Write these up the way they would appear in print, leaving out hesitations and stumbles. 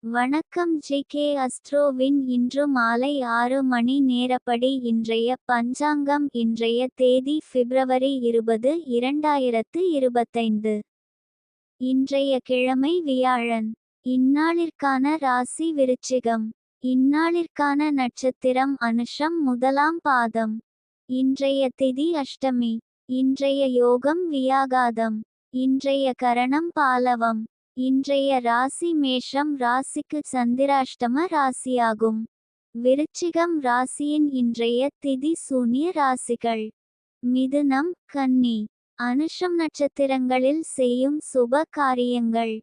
வணக்கம் ஜி.கே. அஸ்ட்ரோவின் இன்று மாலை 6 மணி நேரப்படி இன்றைய பஞ்சாங்கம். இன்றைய தேதி பிப்ரவரி 20, 2025. இன்றைய கிழமை வியாழன். இந்நாளிற்கான ராசி விருச்சிகம். இந்நாளிற்கான நட்சத்திரம் அனுஷம் முதலாம் பாதம். இன்றைய திதி அஷ்டமி. இன்றைய யோகம் வியாகாதம். இன்றைய கரணம் பாலவம். இன்றைய ராசி மேஷம் ராசிக்கு சந்திராஷ்டம ராசியாகும். விருச்சிகம் ராசியின் இன்றைய திதி சூன்ய ராசிகள். மிதுனம், கன்னி. அனுஷம் நட்சத்திரங்களில் செய்யும் சுப காரியங்கள்.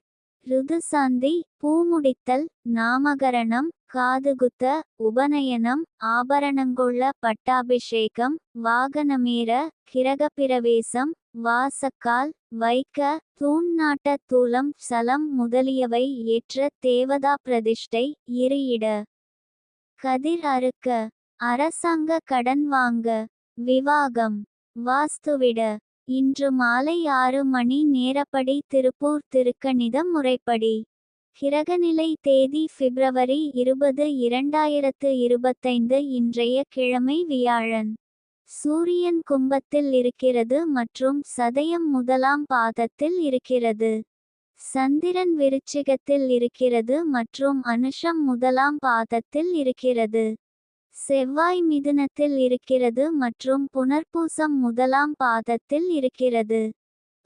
ருதுசாந்தி, பூமுடித்தல், நாமகரணம், காதுகுத்த, உபநயனம், ஆபரணங்கொள்ள பட்டாபிஷேகம், வாகனமேற, கிரகப்பிரவேசம், வாசக்கால் வைக்க, தூண் நாட்ட, தூலம் சலம் முதலியவை ஏற்ற, தேவதா பிரதிஷ்டை, இரு-இட கதிர் அறுக்க, அரசாங்க கடன் வாங்க, விவாகம், வாஸ்துவிட. இன்று மாலை 6 மணி நேரப்படி திருப்பூர் திருக்கணித முறைப்படி. கிரகநிலை தேதி பிப்ரவரி 20, 2025. இன்றைய கிழமை வியாழன். சூரியன் கும்பத்தில் இருக்கிறது மற்றும் சதயம் முதலாம் பாதத்தில் இருக்கிறது. சந்திரன் விருச்சிகத்தில் இருக்கிறது மற்றும் அனுஷம் முதலாம் பாதத்தில் இருக்கிறது. செவ்வாய் மிதுனத்தில் இருக்கிறது மற்றும் புனர்பூசம் முதலாம் பாதத்தில் இருக்கிறது.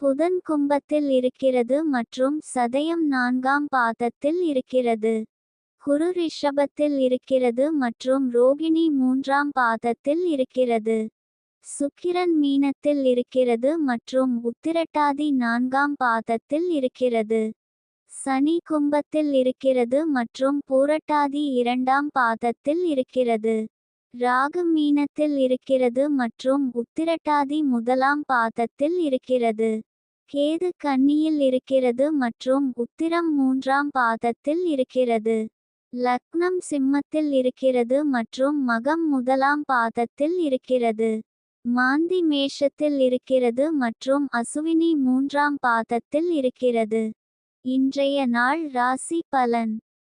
புதன் கும்பத்தில் இருக்கிறது மற்றும் சதயம் 4ஆம் பாதத்தில் இருக்கிறது. குரு ரிஷபத்தில் இருக்கிறது மற்றும் ரோகிணி 3ஆம் பாதத்தில் இருக்கிறது. சுக்கிரன் மீனத்தில் இருக்கிறது மற்றும் உத்திரட்டாதி 4ஆம் பாதத்தில் இருக்கிறது. சனி கும்பத்தில் இருக்கிறது மற்றும் பூரட்டாதி 2ஆம் பாதத்தில் இருக்கிறது. ராகு மீனத்தில் இருக்கிறது மற்றும் உத்திரட்டாதி முதலாம் பாதத்தில் இருக்கிறது. கேது கன்னியில் இருக்கிறது மற்றும் உத்திரம் 3ஆம் பாதத்தில் இருக்கிறது. லக்னம் சிம்மத்தில் இருக்கிறது மற்றும் மகம் முதலாம் பாதத்தில் இருக்கிறது. மாந்தி மேஷத்தில் இருக்கிறது மற்றும் அசுவினி 3ஆம் பாதத்தில் இருக்கிறது. இன்றைய நாள் ராசி பலன்.